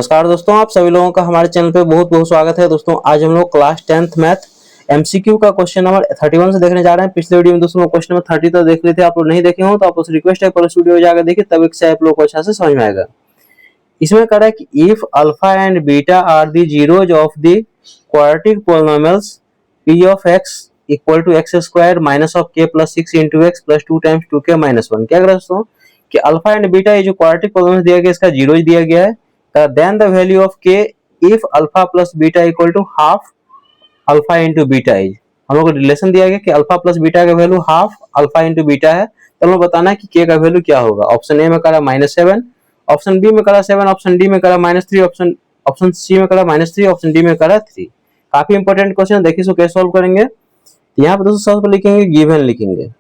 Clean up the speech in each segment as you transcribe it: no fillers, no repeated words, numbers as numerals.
नमस्कार दोस्तों, आप सभी लोगों का हमारे चैनल पे बहुत बहुत स्वागत है। दोस्तों आज हम लोग क्लास 10th मैथ एमसीक्यू का क्वेश्चन नंबर 31 से देखने जा रहे हैं। पिछले वीडियो में दोस्तों क्वेश्चन नंबर 30 तो देख लेते हैं। आप लोग नहीं देखे हो तो आप उस रिक्वेस्ट है पर उस वीडियो जाकर देखिए, तब एक से आप लोग को अच्छा से समझ में आएगा। इसमें कह रहा है कि if alpha and beta are the zeros of the quadratic polynomials p of x equal to x square minus of k plus 6 into x plus 2 times 2k minus 1। क्या कर रहा है दोस्तों कि अल्फा एंड बीटा ये जो quadratic polynomial दिया गया इसका जीरोज दिया गया है। then the value of k if alpha plus beta equal to half alpha into beta is। हम लोग को रिलेशन दिया गया कि अल्फा प्लस बीटा का value half alpha into beta है, तो हमें बताना है कि k का वैल्यू क्या होगा। ऑप्शन ए में करा -7, ऑप्शन बी में करा 7, ऑप्शन डी में करा -3, ऑप्शन सी में करा -3, ऑप्शन डी में करा 3। काफी इंपॉर्टेंट क्वेश्चन है, देखिए इसको कैसे सॉल्व करेंगे। यहाँ पे दोस्तों सबसे लिखेंगे गिवन लिखेंगे।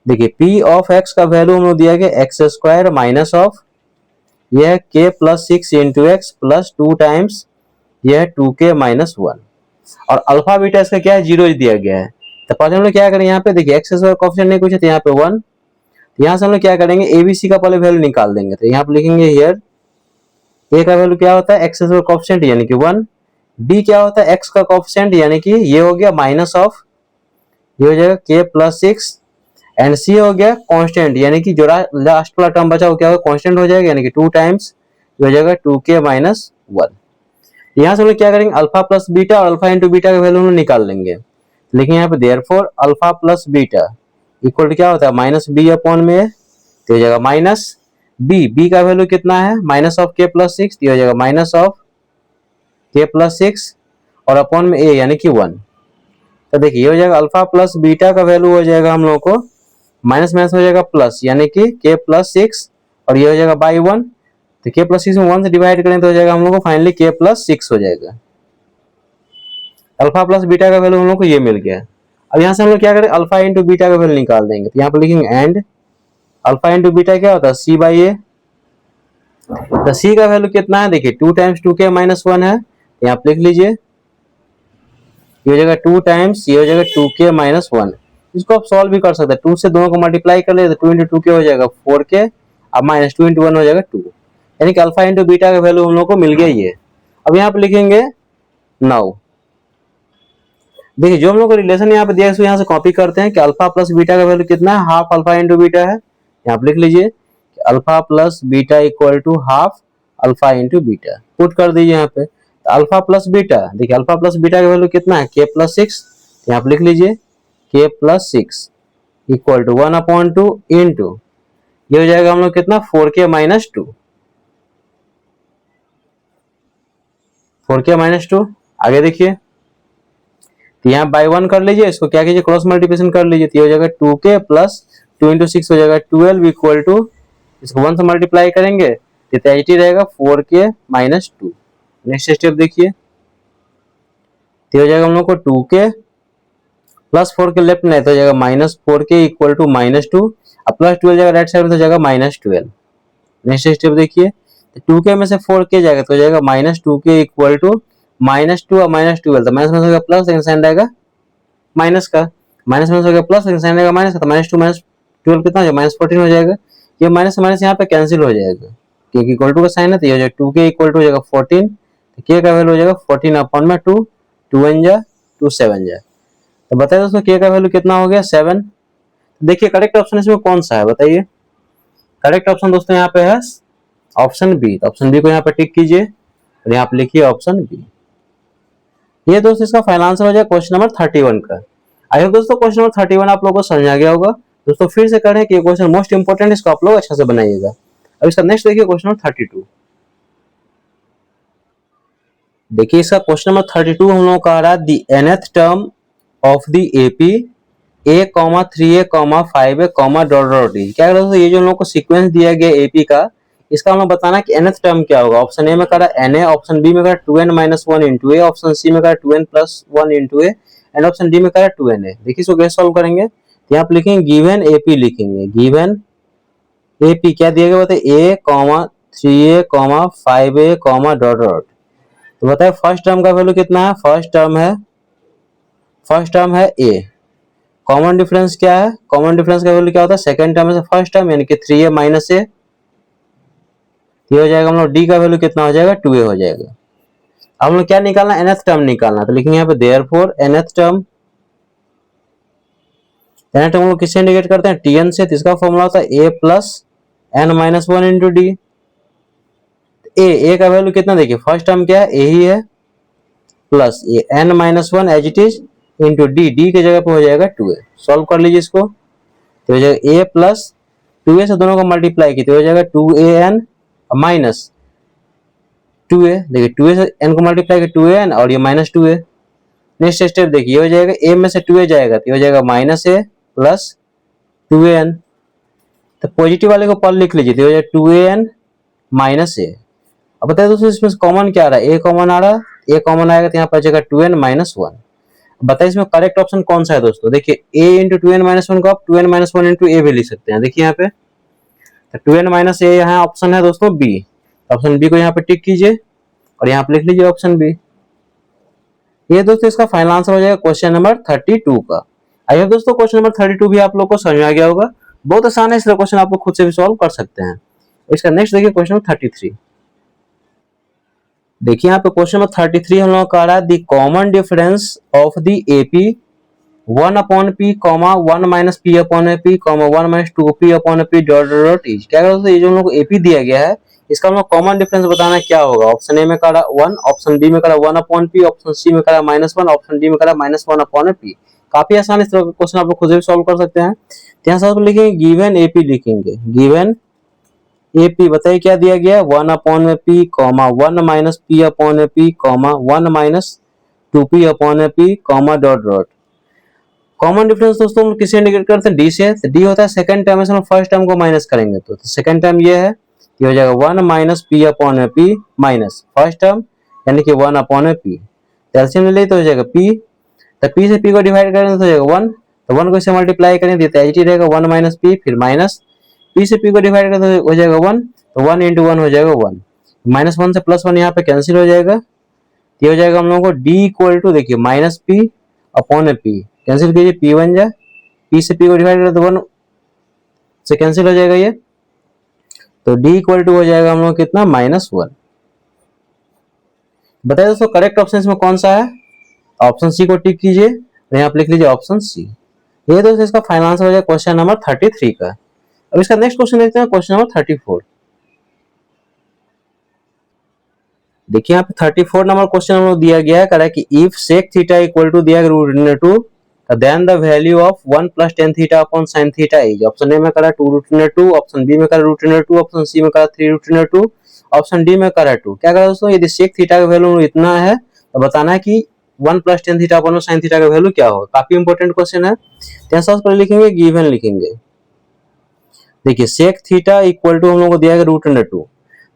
देखिए p ऑफ x का वैल्यू हम लोग दिया गया एक्स स्क्वायर माइनस ऑफ यह k plus 6 into x plus 2 times यह 2k माइनस 1 और अल्फा बीटा इसका क्या है जीरो दिया गया है। तो पहले हम लोग क्या करें, यहाँ पे देखिए एक्स स्क्वायर कोएफिशिएंट नहीं पूछे तो यहाँ पे 1, यहाँ से हम लोग क्या करेंगे एबीसी का पहले वैल्यू निकाल देंगे। तो यहाँ पे लिखेंगे हियर ए का वैल्यू क्या होता है एक्स स्क्वायर कोएफिशिएंट यानी कि 1, बी क्या होता है एक्स का कोएफिशिएंट यानी कि ये हो गया माइनस ऑफ ये हो जाएगा k प्लस 6 एंड सी हो गया कांस्टेंट यानी कि जो लास्ट वाला टर्म बचा वो क्या होगा कांस्टेंट हो जाएगा यानी कि 2 टाइम्स हो जाएगा 2k माइनस 1। यहाँ से हम लोग क्या करेंगे अल्फा प्लस बीटा और अल्फा इंटू बीटा का वैल्यू हम निकाल लेंगे। लेकिन यहाँ पे therefore alpha plus beta equal to क्या होता है माइनस बी अपॉन में, तो हो जाएगा माइनस बी का वैल्यू कितना है माइनस ऑफ k प्लस 6, तो हो जाएगा माइनस ऑफ k प्लस 6 और अपॉन में a यानी कि 1। तो देखिए ये हो जाएगा अल्फा प्लस बीटा का वैल्यू हो जाएगा हम लोग को माइनस माइनस हो जाएगा प्लस यानी कि k प्लस 6 और ये हो जाएगा बाई 1, तो k प्लस 6 में 1 से डिवाइड करें तो हो जाएगा हम लोग को फाइनली k प्लस 6 हो जाएगा। अल्फा प्लस बीटा का वैल्यू हम लोग को ये मिल गया। अब यहाँ से हम लोग क्या करें अल्फा इंटू बीटा का वैल्यू निकाल देंगे। तो यहाँ पर लिखेंगे एंड अल्फा इंटू बीटा क्या होता है c बाई ए। तो c का वैल्यू कितना है देखिए 2 टाइम्स 2k माइनस 1 है, यहाँ पे लिख लीजिए ये हो जाएगा 2 टाइम्स ये हो जाएगा 2k माइनस 1। इसको आप सॉल्व भी कर सकते हैं, 2 से दोनों को मल्टीप्लाई कर ले तो 2 इंटू 2k हो जाएगा 4k अब माइनस 2 इंटू 1 हो जाएगा 2, यानी कि अल्फा इंटू बीटा का वैल्यू हम लोग को मिल गया ये। अब यहाँ पे लिखेंगे नाउ देखिए जो हम लोग को रिलेशन यहाँ पे दिया है यहाँ से कॉपी करते हैं कि अल्फा प्लस बीटा का वैल्यू कितना है हाफ अल्फा इंटू बीटा है। यहाँ पे लिख लीजिए alpha plus beta equal to half alpha into beta, put कर दीजिए यहाँ पे। तो अल्फा प्लस बीटा देखिए अल्फा प्लस बीटा का वैल्यू कितना है k प्लस 6, यहाँ पे लिख लीजिए k plus 6 equal to 1 upon 2 into ये हो जाएगा हम लोग कितना 4k माइनस 2, 4k माइनस 2। आगे देखिए तो यहाँ बाई 1 कर लीजिए, इसको क्या कीजिए क्रॉस मल्टीप्लिकेशन कर लीजिए, तो ये हो जाएगा 2k प्लस 2 इंटू 6 हो जाएगा 12 इक्वल टू इसको 1 से मल्टीप्लाई करेंगे तो 80 रहेगा 4k माइनस 2। नेक्स्ट स्टेप देखिए तो हो जाएगा हम लोग को 2k प्लस 4k लेफ्ट में तो हो जाएगा minus 4k equal to minus 2 अब प्लस 12 जाएगा राइट साइड में तो जाएगा माइनस 12। नेक्स्ट स्टेप देखिए तो 2k में से 4k जाएगा तो हो जाएगा minus 2k equal to minus 2 और माइनस 12, तो माइनस में हो गया प्लस सेकंड साइन रहेगा माइनस का, माइनस में हो गया प्लस सेकंड साइन रहेगा माइनस का, तो माइनस 2 माइनस 12 कितना हो जाएगा माइनस 14 हो जाएगा। ये माइनस से माइनस यहाँ पे कैंसिल हो जाएगा क्योंकि इक्वल टू का साइन है, तो ये हो जाएगा 2k इक्वल टू हो जाएगा 14, तो k का वैल्यू हो जाएगा 14 अपॉन में 2, 2 1 जा 2 7 जा। तो बताइए दोस्तों k का वैल्यू कितना हो गया 7। देखिए करेक्ट ऑप्शन इसमें कौन सा है बताइए। करेक्ट ऑप्शन दोस्तों यहाँ पे है ऑप्शन बी, तो ऑप्शन बी को यहाँ पे टिक कीजिए और यहाँ पे लिखिए ऑप्शन बी। ये दोस्तों इसका फाइनल आंसर हो जाएगा क्वेश्चन नंबर 31 का। आई होप दोस्तों क्वेश्चन नंबर 31 आप लोगों को समझ आ गया होगा। दोस्तों फिर से करें कि ये क्वेश्चन मोस्ट इंपोर्टेंट, इसको आप लोग अच्छा से बनाइएगा। अब इसका नेक्स्ट देखिए क्वेश्चन नंबर 32। देखिए इसका क्वेश्चन नंबर 32 हम लोग कह रहा है the nth term of the AP a, 3a, 5a, dot dot D. क्या दोस्तों ये जो हम लोग को सीक्वेंस दिया गया एपी का इसका हमें बताना कि nth टर्म क्या होगा। ऑप्शन ए में करा na, ऑप्शन बी में करा 2n माइनस 1 इंटू ए, ऑप्शन सी में करा 2n plus 1 into A and option D में करा 2na। देखिए इसको कैसे सॉल्व करेंगे, तो यहाँ पे लिखेंगे गिवन एपी लिखेंगे। गिवन एपी क्या दिया गया बताइए a, 3a, 5a, dot dot. तो बताइए फर्स्ट टर्म का वैल्यू कितना है, फर्स्ट टर्म है a। कॉमन डिफरेंस क्या है, कॉमन डिफरेंस का वैल्यू क्या होता है सेकंड टर्म में से फर्स्ट टर्म यानी कि 3a माइनस ए ये हो जाएगा हम लोग डी का वैल्यू कितना हो जाएगा 2a हो जाएगा। अब हम लोग क्या निकालना है, nth टर्म निकालना, तो लिखेंगे यहाँ पे देयरफॉर nth टर्म हम लोग किससे इंडिकेट करते हैं, tn से, तो इसका फॉर्मूला होता है a plus n minus one into d. A का वैल्यू कितना, देखिए फर्स्ट टर्म क्या है, ए ही है, प्लस ये n minus one as it is into D, D की जगह पे हो जाएगा 2a। सॉल्व कर लीजिए इसको, तो हो जाएगा a प्लस 2a से दोनों को मल्टीप्लाई की तो हो जाएगा 2an माइनस 2a, देखिए 2a से n को मल्टीप्लाई किया 2an और ये माइनस 2a। नेक्स्ट स्टेप देखिए, हो जाएगा a में से 2a जाएगा तो हो जाएगा माइनस a प्लस 2an, तो पॉजिटिव वाले को पर लिख लीजिए तो हो जाएगा 2an माइनस a। अब बताइए दोस्तों इसमें कॉमन क्या आ रहा है, a कॉमन आ रहा है, a कॉमन आएगा तो यहाँ पर जाएगा 2n माइनस वन। बताइए इसमें करेक्ट ऑप्शन कौन सा है दोस्तों, देखिए a into 2n minus one को आप 2n minus one into a भी लिख सकते हैं। देखिए यहाँ पे तो 2n माइनस a यहाँ ऑप्शन है दोस्तों b, ऑप्शन बी को यहाँ पे टिक कीजिए और यहाँ पे लिख लीजिए ऑप्शन बी। ये दोस्तों इसका फाइनल आंसर हो जाएगा क्वेश्चन नंबर 32 का। आई होप दोस्तों क्वेश्चन नंबर 32 भी आप लोग को समझ में आ गया होगा, बहुत आसान है, इसलिए क्वेश्चन आप लोग खुद से भी सॉल्व कर सकते हैं। इसका नेक्स्ट देखिए क्वेश्चन नंबर 33। देखिए यहाँ पे क्वेश्चन नंबर 33 हम लोग का आ रहा है the common difference of the AP 1 upon P comma 1 minus P upon P comma 1 minus 2p upon P dot dot is. क्या दोस्तों ये जो हम लोग एपी दिया गया है इसका हम लोग कॉमन डिफरेंस बताना क्या होगा। ऑप्शन ए में करा 1, ऑप्शन बी में करा 1 अपॉन पी, ऑप्शन सी में करा -1, ऑप्शन डी में करा -1 अपॉन पी। काफी आसान, इस तरह का क्वेश्चन आप लोग खुद भी सॉल्व कर सकते हैं। तो यहाँ सब लिखेंगे गिवन एपी, लिखेंगे गिवन एपी, बताइए क्या दिया गया, 1 upon P comma 1 minus P upon P comma 1 minus 2p upon P comma dot dot. Common difference दोस्तों हम किसे इंडिकेट करते हैं, डी से, तो डी होता है सेकंड टर्म में से हम फर्स्ट टर्म को माइनस करेंगे तो सेकंड टर्म ये है, ये हो जाएगा 1 minus P upon P minus first term यानी कि 1 अपॉन पी, एलसीएम ले लेते हो जाएगा p, तो p से p को डिवाइड करेंगे तो हो जाएगा 1, तो 1 को इससे मल्टीप्लाई करेंगे तो एच रहेगा 1 माइनस p, फिर माइनस p से p को डिवाइड करें तो हो जाएगा 1, तो 1 इंटू 1 हो जाएगा 1, माइनस 1 से प्लस 1 यहाँ पे कैंसिल हो जाएगा, ये हो जाएगा हम लोगों को d इक्वल टू, देखिए minus p upon p, cancel कीजिए p बन जाए, p से p को डिवाइड करें तो 1 से कैंसिल हो जाएगा ये, तो d इक्वल टू हो जाएगा हम लोग कितना -1। बताइए दोस्तों करेक्ट ऑप्शन इसमें कौन सा है, ऑप्शन सी को टिक कीजिए और यहाँ पे लिख लीजिए ऑप्शन सी। ये दोस्तों इसका फाइनल आंसर हो जाएगा क्वेश्चन नंबर 33 का। अब इसका नेक्स्ट क्वेश्चन देखते हैं, क्वेश्चन नंबर 34। देखिए यहाँ पे 34 नंबर क्वेश्चन हम लोग दिया गया है, कह रहा है कि if sec theta equal to दिया √2 then the value of 1 plus tan theta upon sin theta is. Option A में करा 2√2, ऑप्शन बी में करा √2, ऑप्शन सी में करा 3√2, ऑप्शन डी में करा 2। क्या करा दोस्तों, यदि सेक थीटा का वैल्यू इतना है तो बताना है कि 1 plus tan theta upon sin theta का वैल्यू क्या होगा। काफी इंपॉर्टेंट क्वेश्चन है। तो सबसे पहले लिखेंगे गिवन, लिखेंगे देखिए सेक थीटा इक्वल टू हम लोग को दिया है √2।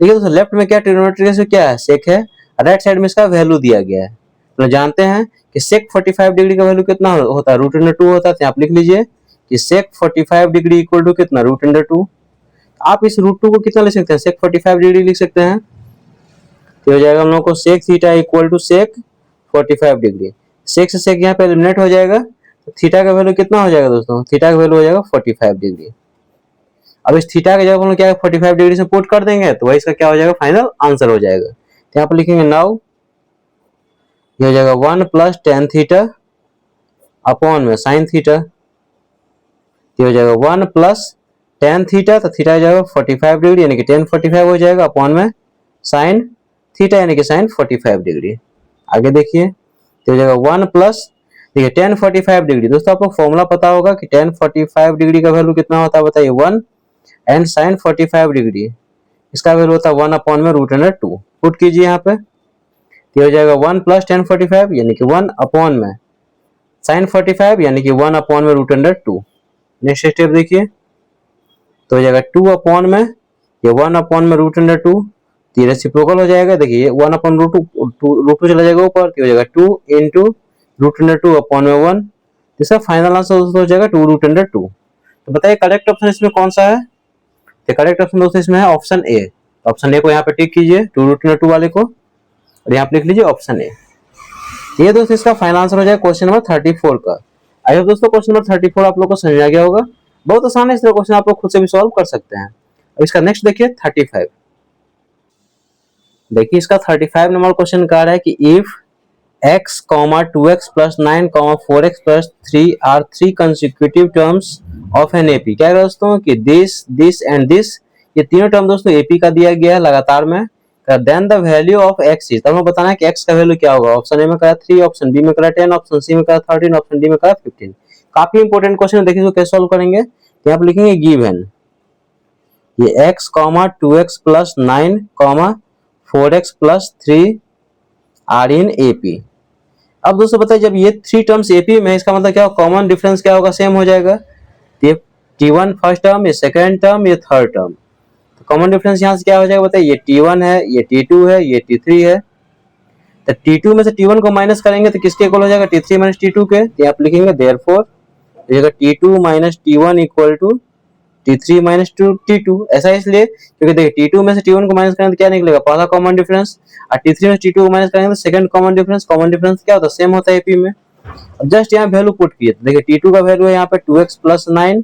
देखिए दोस्तों लेफ्ट में क्या ट्रिग्नोमेट्री रेशियो क्या है, सेक है, राइट साइड में इसका वैल्यू दिया गया है। तो जानते हैं कि सेक 45 डिग्री का वैल्यू कितना होता है, √2 होता है। तो आप लिख लीजिए कि सेक 45 डिग्री इक्वल टू कितना, √2। आप इस √2 को कितना लिख सकते हैं, सेक 45 डिग्री लिख सकते हैं। तो हो जाएगा हम लोग को sec theta equal to sec 45 degree, sec से सेक यहाँ पे एलिमिनेट हो जाएगा, तो थीटा का वैल्यू कितना हो जाएगा दोस्तों, थीटा का वैल्यू हो जाएगा 45 डिग्री। अब इस थीटा की जगह हम लोग क्या 45 डिग्री से पुट कर देंगे तो वही इसका क्या हो जाएगा, फाइनल आंसर हो जाएगा। तो यहाँ पर लिखेंगे नाउ ये हो जाएगा 1 प्लस tan थीटा अपॉन में sin थीटा, ये हो जाएगा 1 प्लस tan थीटा, तो थीटा हो जाएगा 45 डिग्री यानी कि tan 45 हो जाएगा अपॉन में sin थीटा यानी कि sin 45 डिग्री। आगे देखिए तो हो जाएगा 1 प्लस, देखिए tan 45 डिग्री, दोस्तों आपको फॉर्मूला पता होगा कि tan 45 डिग्री का वैल्यू कितना होता है, बताइए 1, एंड sin 45 डिग्री इसका वैल्यू होता है 1 अपॉन में √2। पुट कीजिए यहाँ पे, ये हो जाएगा 1 प्लस tan 45 यानी कि 1 अपॉन में sin 45 यानी कि 1 अपॉन में √2। नेक्स्ट स्टेप देखिए तो हो जाएगा 2 अपॉन में ये 1 अपॉन में √2, ये रेसिप्रोकल हो जाएगा। देखिए 1 अपॉन √2 चला जाएगा ऊपर, तो हो जाएगा 2 इंटू √2 अपॉन में 1। इसका फाइनल आंसर दोस्तों हो जाएगा 2√2। तो बताइए करेक्ट ऑप्शन इसमें कौन सा है, तो करेक्ट ऑप्शन दोस्तों इसमें है ऑप्शन ए। ऑप्शन ए को यहाँ पे टिक कीजिए 2√2 वाले को और यहाँ पे लिख लीजिए ऑप्शन ए। ये दोस्तों इसका फाइनल आंसर हो जाएगा क्वेश्चन नंबर 34 का। आई होप दोस्तों क्वेश्चन नंबर 34 आप लोग को समझ आ गया होगा, बहुत आसान है, इस तरह क्वेश्चन आप लोग खुद से भी सॉल्व कर सकते हैं। अब इसका नेक्स्ट देखिए 35। देखिए इसका 35 नंबर क्वेश्चन कह रहा है कि if x, 2x plus 9, 4x plus 3 are three consecutive terms of an AP। क्या है दोस्तों कि this and this, ये तीनों टर्म दोस्तों AP का दिया गया है लगातार में। Then the value of x is, तब हमें बताना है कि x का वैल्यू क्या होगा। ऑप्शन ए में करा 3, ऑप्शन बी में करा 10, ऑप्शन सी में करा 13, ऑप्शन डी में करा 15। काफी इंपॉर्टेंट क्वेश्चन है, देखिए इसको कैसे सॉल्व करेंगे। यहाँ पे लिखेंगे गिवन ये x, 2x plus 9, 4x plus 3 are in AP. अब दोस्तों बताइए जब ये थ्री टर्म्स एपी में, इसका मतलब क्या होगा, कॉमन डिफरेंस क्या होगा, सेम हो जाएगा। ये T1 फर्स्ट टर्म, ये सेकंड टर्म, ये थर्ड टर्म, तो कॉमन डिफरेंस यहाँ से क्या हो जाएगा बताइए। ये T1 है, ये T2 है, ये T3 है। तो T2 में से T1 को माइनस करेंगे तो किसके इक्वल हो जाएगा, T3 माइनस T2 के। तो यहाँ पे लिखेंगे therefore T2 minus T1 equal to T3 minus T2। ऐसा इसलिए क्योंकि देखिए T2 में से T1 को माइनस करेंगे तो क्या निकलेगा, पहला कॉमन डिफरेंस, और T3 में T2 को माइनस करेंगे तो second common difference. Common difference क्या होता है, सेम होता है एपी में। अब जस्ट यहाँ वैल्यू पुट किए तो देखिए T2 का वैल्यू है यहाँ पे 2x प्लस 9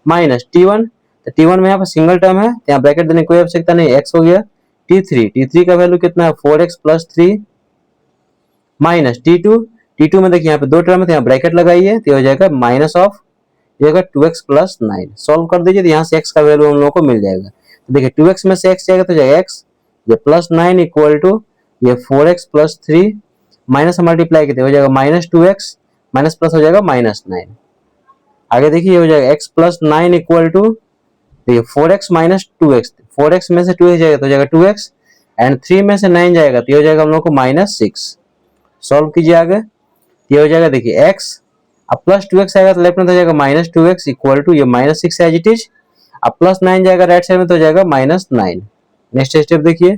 माइनस T1, तो T1 में यहाँ पे सिंगल टर्म है तो यहाँ ब्रैकेट देने की कोई आवश्यकता नहीं, x हो गया। T3 का वैल्यू कितना है 4x प्लस 3 माइनस T2 में देखिए यहाँ पे दो टर्म है तो यहाँ ब्रैकेट लगाइए तो हो जाएगा माइनस ऑफ, ये होगा 2x प्लस 9। सॉल्व कर दीजिए तो यहाँ से x का वैल्यू हम लोगों को मिल जाएगा। तो देखिए 2x में से x जाएगा तो जाएगा x, ये प्लस 9 इक्वल टू ये 4x प्लस 3 माइनस मल्टीप्लाई करते हो जाएगा माइनस 2x, माइनस प्लस हो जाएगा माइनस 9। आगे देखिए हो जाएगा x प्लस 9 इक्वल टू देखिए 4x माइनस 2x, 4x में से 2x जाएगा तो हो जाएगा 2x, एंड 3 में से 9 जाएगा तो ये हो जाएगा हम लोग को माइनस 6। सॉल्व कीजिए आगे, ये हो जाएगा देखिए x, अब प्लस 2x आएगा तो लेफ्ट में तो जाएगा माइनस 2x इक्वल टू ये माइनस 6 एज इट इज, अब प्लस 9 जाएगा राइट साइड में तो जाएगा माइनस 9। नेक्स्ट स्टेप देखिए,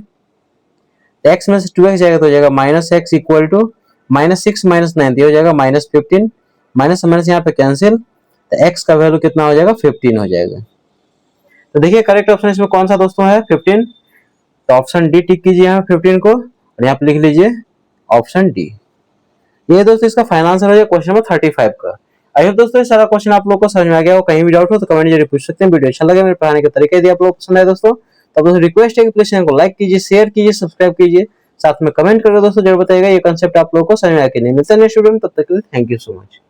x में से 2x जाएगा तो जाएगा minus x equal to minus 6 minus 9 तो हो जाएगा माइनस 15, माइनस माइनस यहाँ पे कैंसिल, तो x का वैल्यू कितना हो जाएगा 15 हो जाएगा। तो देखिए करेक्ट ऑप्शन इसमें कौन सा दोस्तों है 15, तो ऑप्शन डी टिक कीजिए यहाँ 15 को और यहाँ पे लिख लीजिए ऑप्शन डी। ये दोस्तों इसका फाइनल आंसर हो जाएगा क्वेश्चन नंबर 35 का। आई होप दोस्तों ये सारा क्वेश्चन आप लोगों को समझ में आ गया हो। कहीं भी डाउट हो तो कमेंट जरिए पूछ सकते हैं। वीडियो अच्छा लगे, मेरे पढ़ाने के तरीके यदि आप लोग पसंद आए दोस्तों तो दोस्तों रिक्वेस्ट है कि प्लीज चैनल को लाइक कीजिए, शेयर कीजिए, सब्सक्राइब कीजिए, साथ में कमेंट करके दोस्तों जरूर बताइएगा ये कांसेप्ट आप लोगों को समझ में आया कि नहीं। मिलते हैं नेक्स्ट वीडियो में, तब तक के लिए थैंक यू सो मच।